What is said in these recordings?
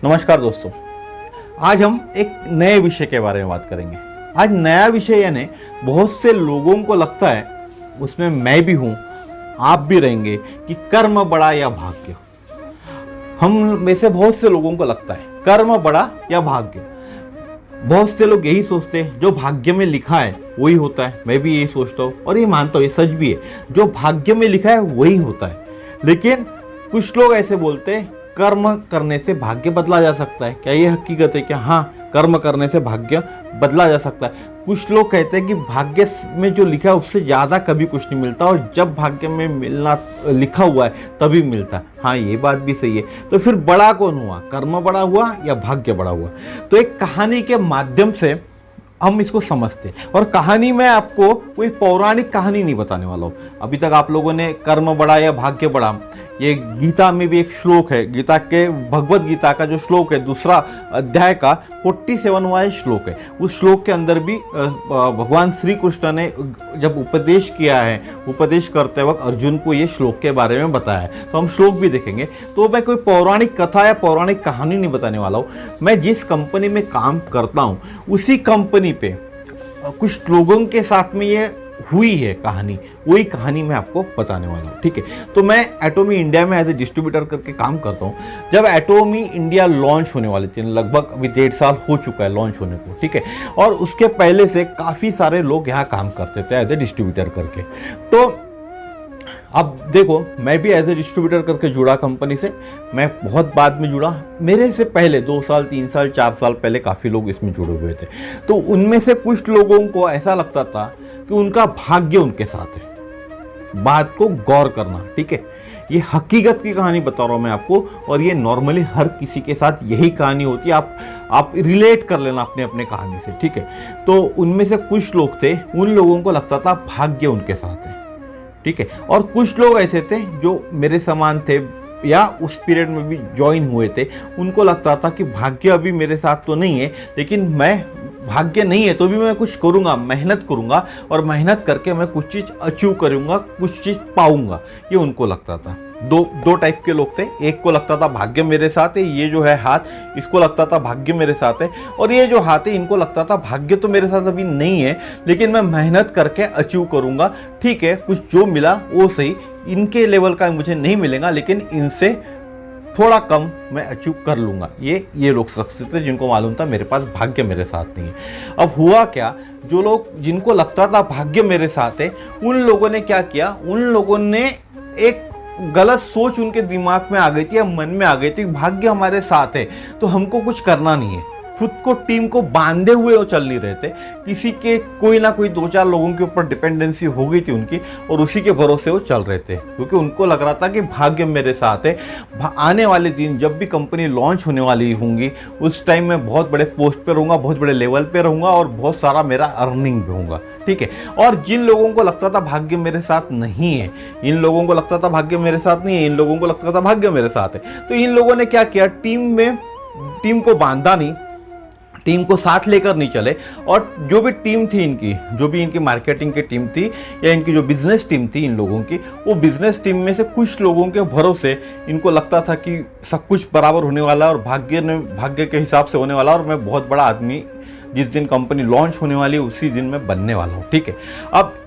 नमस्कार दोस्तों, आज हम एक नए विषय के बारे में बात करेंगे। आज नया विषय यानी बहुत से लोगों को लगता है, उसमें मैं भी हूँ, आप भी रहेंगे, कि कर्म बड़ा या भाग्य। हम में से बहुत से लोगों को लगता है कर्म बड़ा या भाग्य। बहुत से लोग यही सोचते हैं जो भाग्य में लिखा है वही होता है। मैं भी यही सोचता हूँ और ये मानता हूँ, ये सच भी है, जो भाग्य में लिखा है वही होता है। लेकिन कुछ लोग ऐसे बोलते हैं कर्म करने से भाग्य बदला जा सकता है। क्या ये हकीकत है? क्या हाँ, कर्म करने से भाग्य बदला जा सकता है। कुछ लोग कहते हैं कि भाग्य में जो लिखा है उससे ज़्यादा कभी कुछ नहीं मिलता, और जब भाग्य में मिलना लिखा हुआ है तभी मिलता है। हाँ, ये बात भी सही है। तो फिर बड़ा कौन हुआ, कर्म बड़ा हुआ या भाग्य बड़ा हुआ? तो एक कहानी के माध्यम से हम इसको समझते हैं। और कहानी में आपको कोई पौराणिक कहानी नहीं बताने वाला हूँ। अभी तक आप लोगों ने कर्म बड़ा या भाग्य बड़ा, ये गीता में भी एक श्लोक है, गीता के भगवत गीता का जो श्लोक है, दूसरा अध्याय का 47वां श्लोक है। उस श्लोक के अंदर भी भगवान श्री कृष्ण ने जब उपदेश किया है, उपदेश करते वक्त अर्जुन को ये श्लोक के बारे में बताया है। तो हम श्लोक भी देखेंगे। तो मैं कोई पौराणिक कथा या पौराणिक कहानी नहीं बताने वाला हूँ। मैं जिस कंपनी में काम करता हूँ उसी कंपनी पे कुछ लोगों के साथ में ये हुई है कहानी, वही कहानी मैं आपको बताने वाला हूँ। ठीक है, तो मैं एटोमी इंडिया में एज ए डिस्ट्रीब्यूटर करके काम करता हूँ। जब एटोमी इंडिया लॉन्च होने वाली थी, लगभग अभी 1.5 साल हो चुका है लॉन्च होने को, ठीक है, और उसके पहले से काफ़ी सारे लोग यहाँ काम करते थे एज ए डिस्ट्रीब्यूटर करके। तो अब देखो, मैं भी एज ए डिस्ट्रीब्यूटर करके जुड़ा कंपनी से। मैं बहुत बाद में जुड़ा, मेरे से पहले 2 साल 3 साल 4 साल पहले काफ़ी लोग इसमें जुड़े हुए थे। तो उनमें से कुछ लोगों को ऐसा लगता था कि उनका भाग्य उनके साथ है। बात को गौर करना, ठीक है, ये हकीकत की कहानी बता रहा हूँ मैं आपको, और ये नॉर्मली हर किसी के साथ यही कहानी होती है। आप रिलेट कर लेना अपने अपने कहानी से, ठीक है। तो उनमें से कुछ लोग थे, उन लोगों को लगता था भाग्य उनके साथ है, ठीक है। और कुछ लोग ऐसे थे जो मेरे समान थे या उस पीरियड में भी ज्वाइन हुए थे, उनको लगता था कि भाग्य अभी मेरे साथ तो नहीं है, लेकिन मैं भाग्य नहीं है तो भी मैं कुछ करूँगा, मेहनत करूँगा, और मेहनत करके मैं कुछ चीज़ अचीव करूँगा, कुछ चीज़ पाऊँगा, ये उनको लगता था। दो टाइप के लोग थे। एक को लगता था भाग्य मेरे साथ है, ये जो है हाथ, इसको लगता था भाग्य मेरे साथ है, और ये जो हाथ है इनको लगता था भाग्य तो मेरे साथ अभी नहीं है, लेकिन मैं मेहनत करके अचीव करूँगा। ठीक है, कुछ जो मिला वो सही, इनके लेवल का मुझे नहीं मिलेगा, लेकिन इनसे थोड़ा कम मैं अचीव कर लूँगा। ये लोग शख्स थे जिनको मालूम था मेरे पास भाग्य मेरे साथ नहीं है। अब हुआ क्या, जो लोग जिनको लगता था भाग्य मेरे साथ है, उन लोगों ने क्या किया, उन लोगों ने एक गलत सोच उनके दिमाग में आ गई थी या मन में आ गई थी, भाग्य हमारे साथ है तो हमको कुछ करना नहीं है। खुद को टीम को बांधे हुए वो चल नहीं रहे थे, किसी के कोई ना कोई 2-4 लोगों के ऊपर डिपेंडेंसी हो गई थी उनकी, और उसी के भरोसे वो चल रहे थे, क्योंकि उनको लग रहा था कि भाग्य मेरे साथ है। आने वाले दिन जब भी कंपनी लॉन्च होने वाली होंगी, उस टाइम मैं बहुत बड़े पोस्ट पे रहूँगा, बहुत बड़े लेवल पे रहूँगा, और बहुत सारा मेरा अर्निंग भी होगा, ठीक है। और जिन लोगों को लगता था भाग्य मेरे साथ नहीं है, इन लोगों को लगता था भाग्य मेरे साथ नहीं है, इन लोगों को लगता था भाग्य मेरे साथ है, तो इन लोगों ने क्या किया, टीम को बांधा नहीं, टीम को साथ लेकर नहीं चले। और जो भी टीम थी इनकी, जो भी इनकी मार्केटिंग की टीम थी या इनकी जो बिजनेस टीम थी इन लोगों की, वो बिजनेस टीम में से कुछ लोगों के भरोसे इनको लगता था कि सब कुछ बराबर होने वाला है और भाग्य के हिसाब से होने वाला है, और मैं बहुत बड़ा आदमी जिस दिन कंपनी लॉन्च होने वाली है उसी दिन मैं बनने वाला हूँ, ठीक है। अब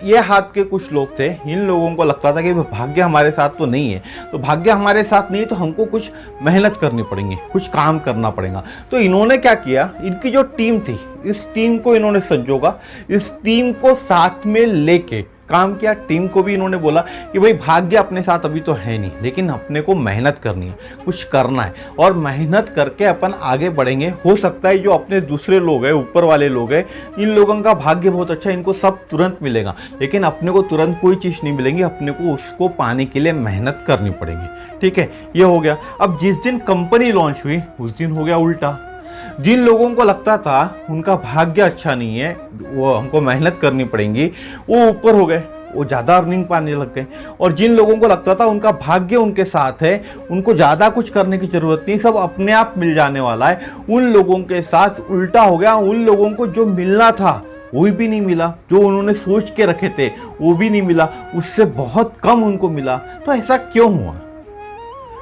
ये हाथ के कुछ लोग थे, इन लोगों को लगता था कि भाग्य हमारे साथ तो नहीं है, तो भाग्य हमारे साथ नहीं है तो हमको कुछ मेहनत करनी पड़ेगी, कुछ काम करना पड़ेगा। तो इन्होंने क्या किया, इनकी जो टीम थी, इस टीम को इन्होंने संजोगा, इस टीम को साथ में लेके काम किया। टीम को भी इन्होंने बोला कि भाई भाग्य अपने साथ अभी तो है नहीं, लेकिन अपने को मेहनत करनी है, कुछ करना है, और मेहनत करके अपन आगे बढ़ेंगे। हो सकता है जो अपने दूसरे लोग हैं, ऊपर वाले लोग हैं, इन लोगों का भाग्य बहुत अच्छा है, इनको सब तुरंत मिलेगा, लेकिन अपने को तुरंत कोई चीज़ नहीं मिलेगी, अपने को उसको पाने के लिए मेहनत करनी पड़ेगी, ठीक है। ये हो गया। अब जिस दिन कंपनी लॉन्च हुई उस दिन हो गया उल्टा। जिन लोगों को लगता था उनका भाग्य अच्छा नहीं है, वो हमको मेहनत करनी पड़ेगी, वो ऊपर हो गए, वो ज़्यादा अर्निंग पाने लग गए। और जिन लोगों को लगता था उनका भाग्य उनके साथ है, उनको ज़्यादा कुछ करने की ज़रूरत नहीं, सब अपने आप मिल जाने वाला है, उन लोगों के साथ उल्टा हो गया। उन लोगों को जो मिलना था वो भी नहीं मिला, जो उन्होंने सोच के रखे थे वो भी नहीं मिला, उससे बहुत कम उनको मिला। तो ऐसा क्यों हुआ?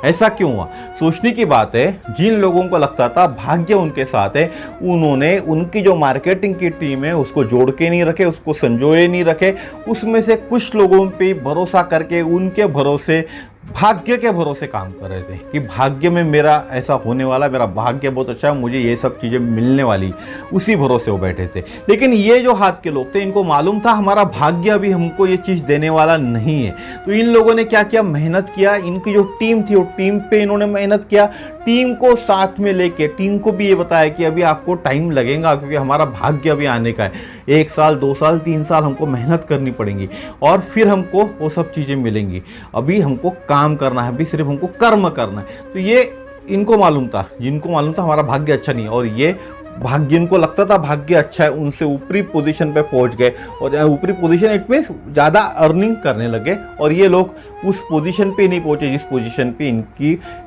ऐसा क्यों हुआ? सोचने की बात है, जिन लोगों को लगता था भाग्य उनके साथ है, उन्होंने उनकी जो मार्केटिंग की टीम है उसको जोड़ के नहीं रखे, उसको संजोए नहीं रखे। उसमें से कुछ लोगों पे भरोसा करके उनके भरोसे, भाग्य के भरोसे काम कर रहे थे कि भाग्य में मेरा ऐसा होने वाला, मेरा भाग्य बहुत अच्छा है, मुझे ये सब चीज़ें मिलने वाली, उसी भरोसे वो बैठे थे। लेकिन ये जो हाथ के लोग थे, इनको मालूम था हमारा भाग्य अभी हमको ये चीज़ देने वाला नहीं है। तो इन लोगों ने क्या किया, मेहनत किया। इनकी जो टीम थी, वो टीम पे इन्होंने मेहनत किया। टीम को साथ में लेके टीम को भी ये बताया कि अभी आपको टाइम लगेगा, क्योंकि हमारा भाग्य अभी आने का है। 1 साल, 2 साल, 3 साल हमको मेहनत करनी पड़ेगी और फिर हमको वो सब चीज़ें मिलेंगी। अभी हमको काम करना है, अभी सिर्फ हमको कर्म करना है। तो ये इनको मालूम था, जिनको मालूम था हमारा भाग्य अच्छा नहीं है, और ये भाग्य, इनको लगता था भाग्य अच्छा है, उनसे ऊपरी पोजीशन पे पहुंच गए। और ऊपरी पोजीशन इट मीन्स ज़्यादा अर्निंग करने लगे, और ये लोग उस पोजीशन पे नहीं पहुंचे जिस पोजीशन पे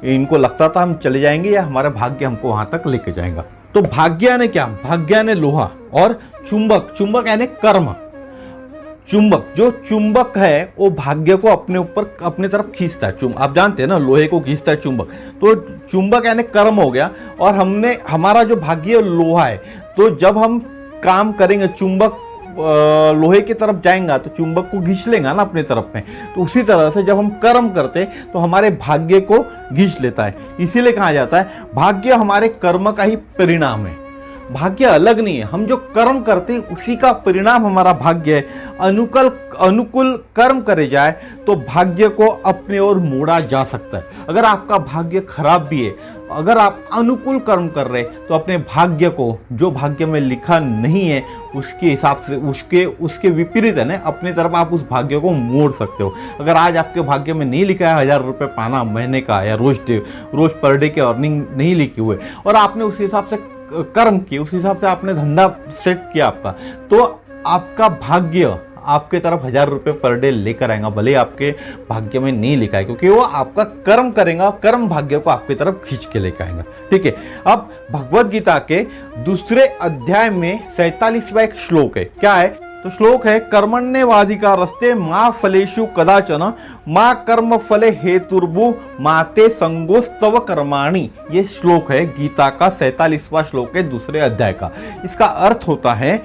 इनको लगता था हम चले जाएंगे या हमारा भाग्य हमको वहां तक लेके जाएगा। तो भाग्य यानी क्या? भाग्य यानी लोहा, और चुंबक, चुंबक यानी कर्म। चुंबक, जो चुंबक है वो भाग्य को अपने ऊपर, अपने तरफ खींचता है। आप जानते हैं ना, लोहे को खींचता है चुंबक। तो चुंबक यानी कर्म हो गया, और हमारा जो भाग्य लोहा है, तो जब हम काम करेंगे, चुंबक लोहे की तरफ जाएगा तो चुंबक को खींच लेगा ना अपने तरफ में। तो उसी तरह से जब हम कर्म करते तो हमारे भाग्य को खींच लेता है। इसीलिए कहा जाता है भाग्य हमारे कर्म का ही परिणाम है। भाग्य अलग नहीं है, हम जो कर्म करते हैं उसी का परिणाम हमारा भाग्य है। अनुकूल कर्म करे जाए तो भाग्य को अपने ओर मोड़ा जा सकता है। अगर आपका भाग्य खराब भी है, अगर आप अनुकूल कर्म कर रहे तो अपने भाग्य को, जो भाग्य में लिखा नहीं है उसके हिसाब से, उसके विपरीत है ना, अपनी तरफ आप उस भाग्य को मोड़ सकते हो। अगर आज आपके भाग्य में नहीं लिखा है 1000 रुपये पाना महीने का, या रोज पर डे के अर्निंग नहीं लिखी हुए, और आपने उस हिसाब से कर्म किए, उस हिसाब से आपने धंधा सेट किया आपका, तो आपका भाग्य आपके तरफ 1000 रुपये पर डे लेकर आएगा, भले आपके भाग्य में नहीं लिखा है, क्योंकि वो आपका कर्म करेगा, कर्म भाग्य को आपकी तरफ खींच के लेकर आएगा। ठीक है, अब भगवद गीता के दूसरे अध्याय में 47वां एक श्लोक है। क्या है? तो श्लोक है, कर्मण्येवाधिकारस्ते मा फलेषु कदाचन मा कर्म फले हेतुर्भु माते संगोस्तव कर्माणि। ये श्लोक है गीता का 47वां श्लोक है दूसरे अध्याय का। इसका अर्थ होता है,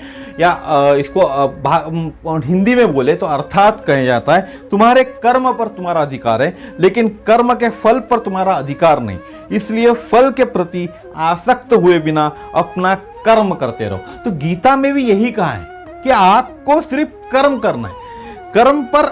या इसको हिंदी में बोले तो अर्थात कहा जाता है, तुम्हारे कर्म पर तुम्हारा अधिकार है, लेकिन कर्म के फल पर तुम्हारा अधिकार नहीं। इसलिए फल के प्रति आसक्त हुए बिना अपना कर्म करते रहो। तो गीता में भी यही कहा है कि आपको सिर्फ कर्म करना है, कर्म पर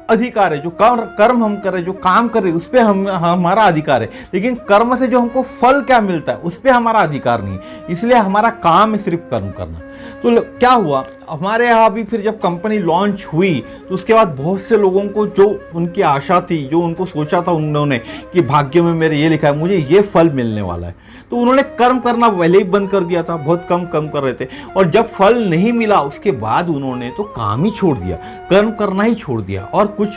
अधिकार है। जो कर्म हम कर रहे, जो काम कर रहे, उस पर हमारा अधिकार है, लेकिन कर्म से जो हमको फल क्या मिलता है उस पर हमारा अधिकार नहीं। इसलिए हमारा काम है सिर्फ कर्म करना। तो क्या हुआ, हमारे यहाँ भी फिर जब कंपनी लॉन्च हुई तो उसके बाद बहुत से लोगों को, जो उनकी आशा थी, जो उनको सोचा था उन्होंने कि भाग्य में मेरे ये लिखा है, मुझे ये फल मिलने वाला है, तो उन्होंने कर्म करना पहले ही बंद कर दिया था, बहुत कम कर रहे थे। और जब फल नहीं मिला उसके बाद उन्होंने तो काम ही छोड़ दिया, कर्म करना ही छोड़ दिया, और कुछ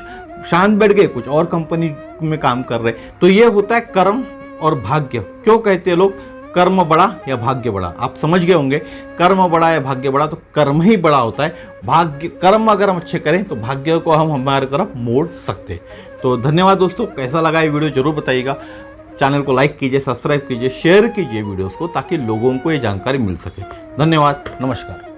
शांत बैठ गए, कुछ और कंपनी में काम कर रहे। तो ये होता है कर्म और भाग्य। क्यों कहते हैं लोग कर्म बड़ा या भाग्य बड़ा? आप समझ गए होंगे, कर्म बड़ा या भाग्य बड़ा, तो कर्म ही बड़ा होता है। भाग्य, कर्म अगर हम अच्छे करें तो भाग्य को हम हमारे तरफ मोड़ सकते। तो धन्यवाद दोस्तों, कैसा लगा ये वीडियो जरूर बताइएगा। चैनल को लाइक कीजिए, सब्सक्राइब कीजिए, शेयर कीजिए वीडियोस को, ताकि लोगों को ये जानकारी मिल सके। धन्यवाद, नमस्कार।